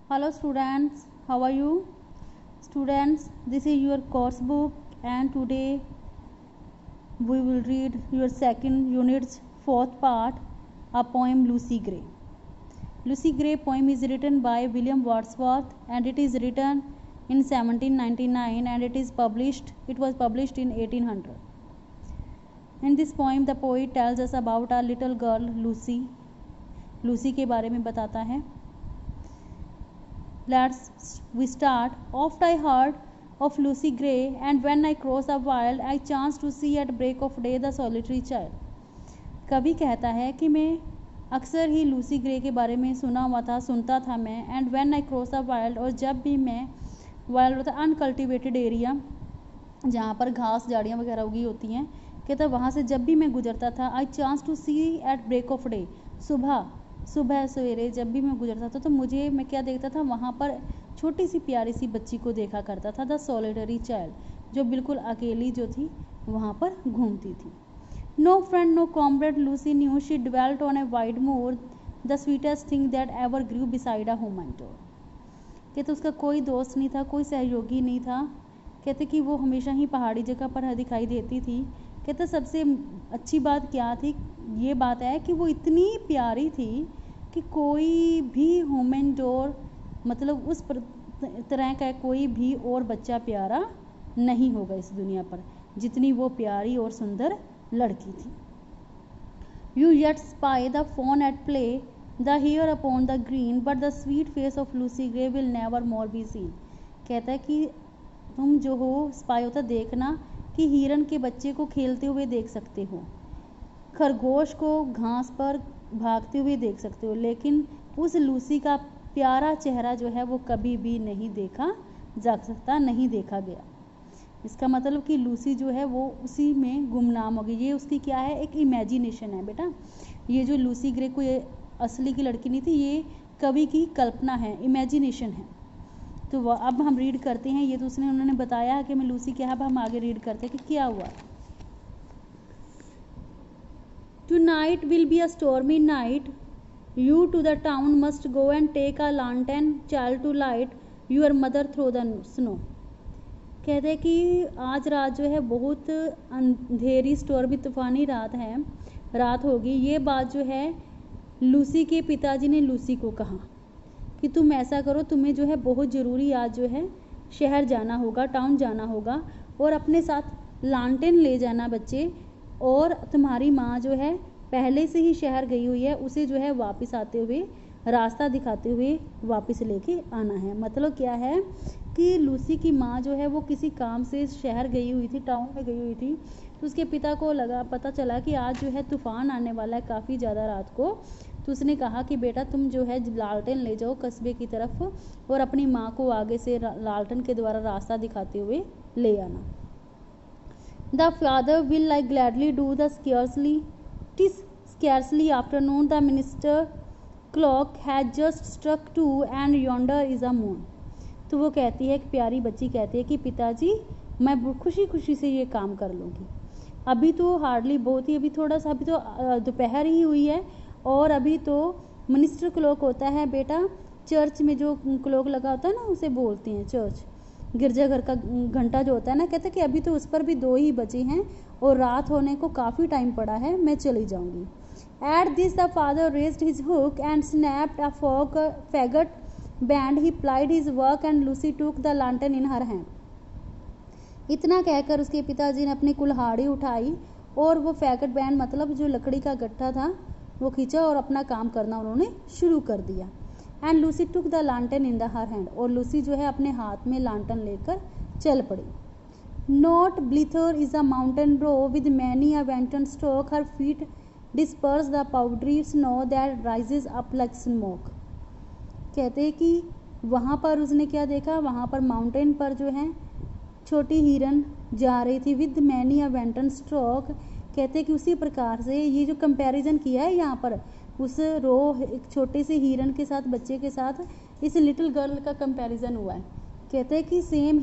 Hello students, how are you? Students, this is your course book and today we will read your second unit's fourth part, a poem Lucy Gray. Lucy Gray poem is written by William Wordsworth and it is written in 1799 and it was published in 1800. In this poem the poet tells us about a little girl Lucy के बारे में बताता है. We start. Oft I heard of Lucy Gray, and when I crossed a wild, I chanced to see at break of day the solitary child. कवि कहता है कि मैं अक्सर ही लूसी ग्रे के बारे में सुनता था मैं. And when I cross a wild, और जब भी मैं वाइल्ड होता अनकल्टिवेटेड एरिया जहाँ पर घास झाड़ियाँ वगैरह उगी होती हैं, कहता वहाँ से जब भी मैं गुजरता था, I chance to see at break of day, सुबह सवेरे जब भी मैं गुजरता था तो मैं क्या देखता था, वहाँ पर छोटी सी प्यारी सी बच्ची को देखा करता था, द सॉलिटरी चाइल्ड, जो बिल्कुल अकेली जो थी वहाँ पर घूमती थी. No friend no comrade Lucy knew, she dwelt on a wide moor, the sweetest thing that ever grew beside a human door. कहते उसका कोई दोस्त नहीं था, कोई सहयोगी नहीं था. कहते कि वो हमेशा ही पहाड़ी जगह पर दिखाई देती थी. कहते सबसे अच्छी बात क्या थी, ये बात है कि वो इतनी प्यारी थी कि कोई भी ह्यूमन डोर मतलब उस तरह का कोई भी और बच्चा प्यारा नहीं होगा इस दुनिया पर जितनी वो प्यारी और सुंदर लड़की थी. You yet spy the fawn at play, the hare upon the green, but the sweet face of Lucy Gray will never more be seen. कहता है कि तुम जो हो स्पाई होता देखना कि हिरन के बच्चे को खेलते हुए देख सकते हो, खरगोश को घास पर भागते हुए देख सकते हो, लेकिन उस लूसी का प्यारा चेहरा जो है वो कभी भी नहीं देखा जा सकता, नहीं देखा गया. इसका मतलब कि लूसी जो है वो उसी में गुमनाम होगी. ये उसकी क्या है, एक इमेजिनेशन है बेटा. ये जो लूसी ग्रे को ये असली की लड़की नहीं थी, ये कवि की कल्पना है, इमेजिनेशन है. तो अब हम रीड करते हैं. ये तो उन्होंने बताया कि मैं लूसी क्या है. अब हम आगे रीड करते हैं कि क्या हुआ. Tonight will be a stormy night. You to the town must go and take a lantern, child, to light your mother through the snow. कहते हैं कि आज रात जो है बहुत अंधेरी स्टॉर्मी तूफानी रात होगी. ये बात जो है लूसी के पिताजी ने लूसी को कहा कि तुम ऐसा करो, तुम्हें जो है बहुत ज़रूरी आज जो है शहर जाना होगा, टाउन जाना होगा, और अपने साथ लालटेन ले जाना बच्चे, और तुम्हारी माँ जो है पहले से ही शहर गई हुई है, उसे जो है वापस आते हुए रास्ता दिखाते हुए वापस लेके आना है. मतलब क्या है कि लूसी की माँ जो है वो किसी काम से शहर गई हुई थी, टाउन में गई हुई थी. तो उसके पिता को पता चला कि आज जो है तूफान आने वाला है काफ़ी ज़्यादा रात को. तो उसने कहा कि बेटा तुम जो है लालटेन ले जाओ कस्बे की तरफ और अपनी माँ को आगे से लालटेन के द्वारा रास्ता दिखाते हुए ले आना. The father will I gladly do the tis scarcely afternoon, the minister clock has just struck 2 and yonder is a moon. तो वो कहती है, एक प्यारी बच्ची कहती है कि पिताजी मैं खुशी खुशी से ये काम कर लूँगी. अभी तो हार्डली बहुत ही, अभी थोड़ा सा, अभी तो दोपहर ही हुई है और अभी तो मिनिस्टर क्लॉक होता है बेटा, चर्च में जो क्लॉक लगा होता है ना उसे बोलते हैं चर्च, गिरजाघर का घंटा जो होता है ना. कहते कि अभी तो उस पर भी 2 ही बजे हैं और रात होने को काफ़ी टाइम पड़ा है, मैं चली जाऊंगी. At this the father raised his hook and snapped a faggot band. He plied his work and Lucy took the lantern in her hand. इतना कहकर उसके पिताजी ने अपनी कुल्हाड़ी उठाई और वो फैगट बैंड मतलब जो लकड़ी का गट्ठा था वो खींचा और अपना काम करना उन्होंने शुरू कर दिया. And Lucy took the lantern in the her hand. और लूसी जो है अपने हाथ में लैंटर्न लेकर चल पड़ी. Not blither is a mountain roe with many a wanton stock, her feet disperse the powdery snow that rises up like smoke. कहते हैं कि वहाँ पर उसने क्या देखा, वहाँ पर माउंटेन पर जो है छोटी हिरन जा रही थी विद मैनी अ वेंटन स्ट्रोक. कहते हैं कि उसी प्रकार से ये जो कंपैरिजन किया है यहाँ पर उस एक छोटे से हिरन के साथ, बच्चे के साथ इस लिटिल गर्ल का कंपैरिजन हुआ है. कहते हैं कि सेम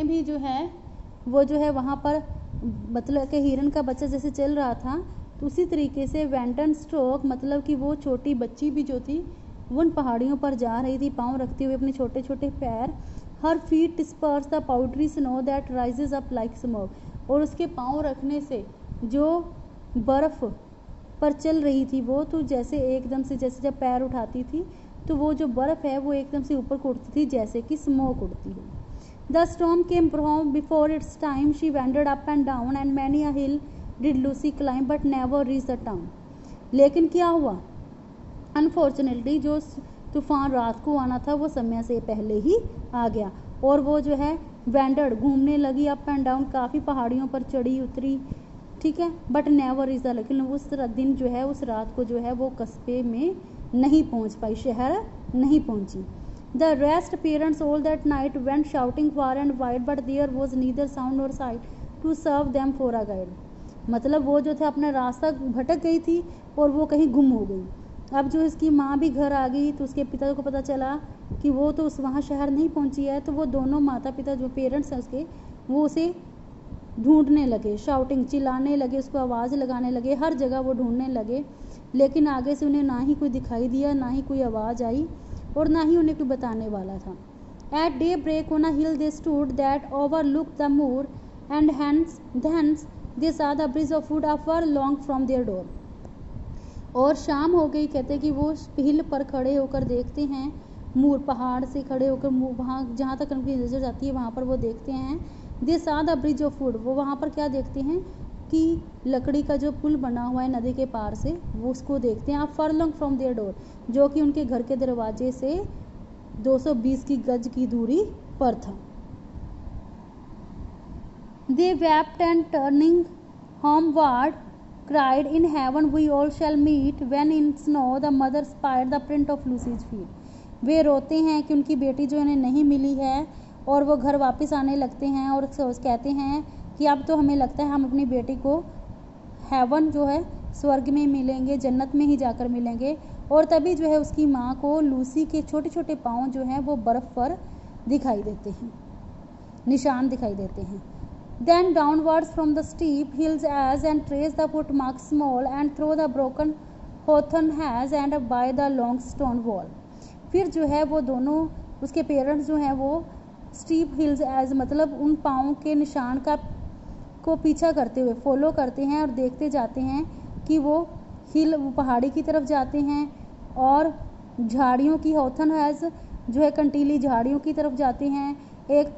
ही जो है वो जो है वहाँ पर मतलब कि हिरन का बच्चा जैसे चल रहा था तो उसी तरीके से वेंटन स्ट्रोक मतलब कि वो छोटी बच्ची भी जो थी वो उन पहाड़ियों पर जा रही थी, पाँव रखते हुए अपने छोटे छोटे पैर। हर feet disperse the powdery snow that rises up like smoke, और उसके पाँव रखने से जो बर्फ़ पर चल रही थी वो तो जैसे एकदम से, जैसे जब पैर उठाती थी तो वो जो बर्फ़ है वो एकदम से ऊपर को उड़ती थी जैसे कि स्मोक उड़ती है। The storm came before it's time, she wandered up and down and many a hill did Lucy climb but never reach the town. लेकिन क्या हुआ, अनफॉर्चुनेटली जो तूफान रात को आना था वो समय से पहले ही आ गया, और वो जो है वैंडर्ड घूमने लगी अप एंड डाउन, काफ़ी पहाड़ियों पर चढ़ी उतरी, ठीक है, बट नेवर इज़ द, लेकिन उस दिन जो है उस रात को जो है वो कस्बे में नहीं पहुंच पाई, शहर नहीं पहुंची। The rest parents all that night went shouting far and wide but there was neither sound or sight to serve them for a guide. मतलब वो जो थे अपना रास्ता भटक गई थी और वो कहीं गुम हो गई। अब जो इसकी माँ भी घर आ गई तो उसके पिता को पता चला कि वो तो उस वहाँ शहर नहीं पहुँची है, तो वो दोनों माता पिता जो पेरेंट्स हैं उसके, वो उसे ढूंढने लगे, शाउटिंग चिल्लाने लगे, उसको आवाज़ लगाने लगे, हर जगह वो ढूंढने लगे, लेकिन आगे से उन्हें ना ही कोई दिखाई दिया, ना ही कोई आवाज़ आई और ना ही उन्हें कोई बताने वाला था। At daybreak on a hill they stood that overlook the moor and thence they saw the bridge of wood a furlong from their door. और शाम हो गई, कहते कि वो हिल पर खड़े होकर देखते हैं, मूर पहाड़ से खड़े होकर वहाँ जहाँ तक उनकी नज़र जाती है वहाँ पर वो देखते हैं दे saw the bridge of would, वो वहाँ पर क्या देखते हैं कि लकड़ी का जो पुल बना हुआ है नदी के पार से, वो उसको देखते हैं आप फर्लॉन्ग फ्रॉम देयर डोर, जो कि उनके घर के दरवाजे से 220 की गज की दूरी पर था। दे wept and turning homeward cried, in heaven we all shall meet, when in snow the mother spied the print of Lucy's feet। वे रोते हैं कि उनकी बेटी जो इन्हें नहीं मिली है और वो घर वापस आने लगते हैं और कहते हैं कि अब तो हमें लगता है हम अपनी बेटी को हेवन जो है स्वर्ग में मिलेंगे, जन्नत में ही जाकर मिलेंगे। और तभी जो है उसकी माँ को लूसी के छोटे छोटे पाँव जो हैं वो बर्फ़ पर दिखाई देते हैं, निशान दिखाई देते हैं। Then downwards from the steep hills as and trace the footmarks small and through the broken hawthorn has and by the long stone wall। फिर जो है वो दोनों उसके पेरेंट्स जो हैं वो स्टीप हिल्स एज मतलब उन पाँव के निशान का को पीछा करते हुए फॉलो करते हैं और देखते जाते हैं कि वो हिल पहाड़ी की तरफ जाते हैं और झाड़ियों की हॉथन हैज़ जो है कंटीली झाड़ियों की तरफ जाते हैं। एक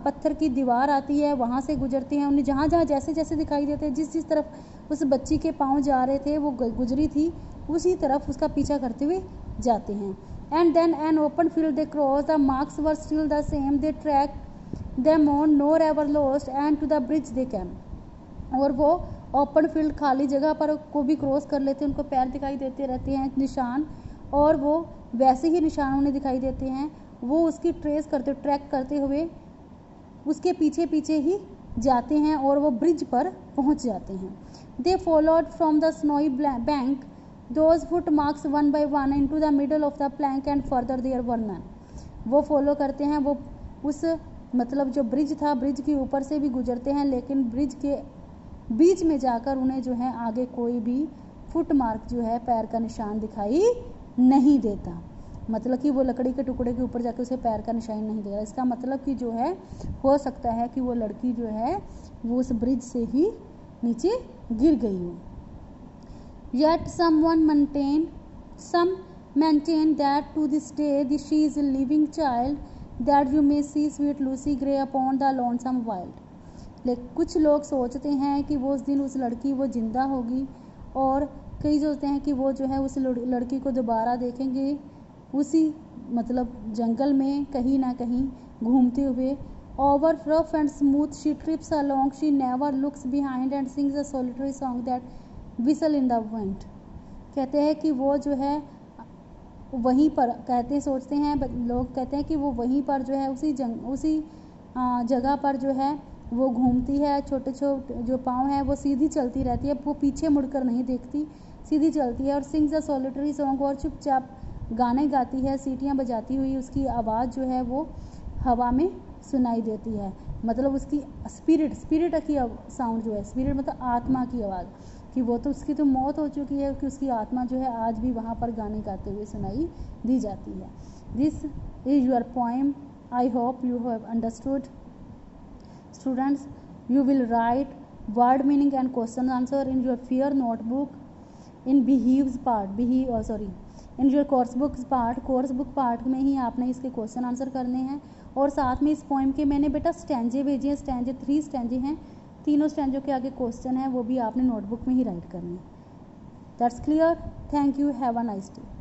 पत्थर की दीवार आती है, वहाँ से गुजरते हैं, उन्हें जहाँ जहाँ जैसे जैसे दिखाई देते हैं, जिस जिस तरफ उस बच्ची के पाँव जा रहे थे वो गुजरी थी उसी तरफ उसका पीछा करते हुए जाते हैं। And then an open field they cross, the marks were still the same, they track them on nor ever lost and to the bridge they came. और वो ओपन फील्ड खाली जगह पर को भी क्रॉस कर लेते हैं, उनको पैर दिखाई देते रहते हैं निशान, और वो वैसे ही निशान उन्हें दिखाई देते हैं, वो उसकी ट्रैक करते हुए उसके पीछे पीछे ही जाते हैं और वो ब्रिज पर पहुंच जाते हैं। They followed from the snowy bank those foot marks one by one into the middle of the plank and further there one man. वो फॉलो करते हैं, वो उस मतलब जो ब्रिज था ब्रिज के ऊपर से भी गुजरते हैं, लेकिन ब्रिज के बीच में जाकर उन्हें जो है आगे कोई भी फुट मार्क जो है पैर का निशान दिखाई नहीं देता। मतलब कि वो लकड़ी के टुकड़े के ऊपर जाके उसे पैर का निशान नहीं देगा। इसका मतलब कि जो है हो सकता है कि वो लड़की जो है वो उस ब्रिज से ही नीचे गिर गई हो। Yet some maintain that to this day she is a living child, that you may see sweet Lucy Gray upon the lonesome wild। लेकिन कुछ लोग सोचते हैं कि वो उस दिन उस लड़की वो जिंदा होगी, और कई सोचते हैं कि वो जो है उस लड़की को दोबारा देखेंगे उसी मतलब जंगल में कहीं ना कहीं घूमते हुए। Over rough and smooth she trips along, she never looks behind and sings a solitary song that whistle in the wind. कहते हैं कि वो जो है वहीं पर सोचते हैं लोग कहते हैं कि वो वहीं पर जो है उसी जगह पर जो है वो घूमती है, छोटे छोटे जो पाँव हैं वो सीधी चलती रहती है, वो पीछे मुड़कर नहीं देखती, सीधी चलती है और सिंग्स अ सोलिटरी सॉन्ग, और चुपचाप गाने गाती है, सीटियाँ बजाती हुई उसकी आवाज़ जो है वो हवा में सुनाई देती है। मतलब उसकी स्पिरिट की साउंड जो है, स्पिरिट मतलब आत्मा की आवाज़। कि वो तो उसकी तो मौत हो चुकी है कि उसकी आत्मा जो है आज भी वहाँ पर गाने गाते हुए सुनाई दी जाती है। This is your poem, I hope you have understood. Students, you will write word meaning and question answer in your fear notebook in in your course book part में ही आपने इसके क्वेश्चन आंसर करने हैं। और साथ में इस पोएम के मैंने बेटा स्टैंजे भेजे हैं, 3 स्टैंजे हैं, तीनों स्टैंजों के आगे क्वेश्चन है, वो भी आपने नोटबुक में ही राइट करने हैं। That's clear. Thank you, have a nice day.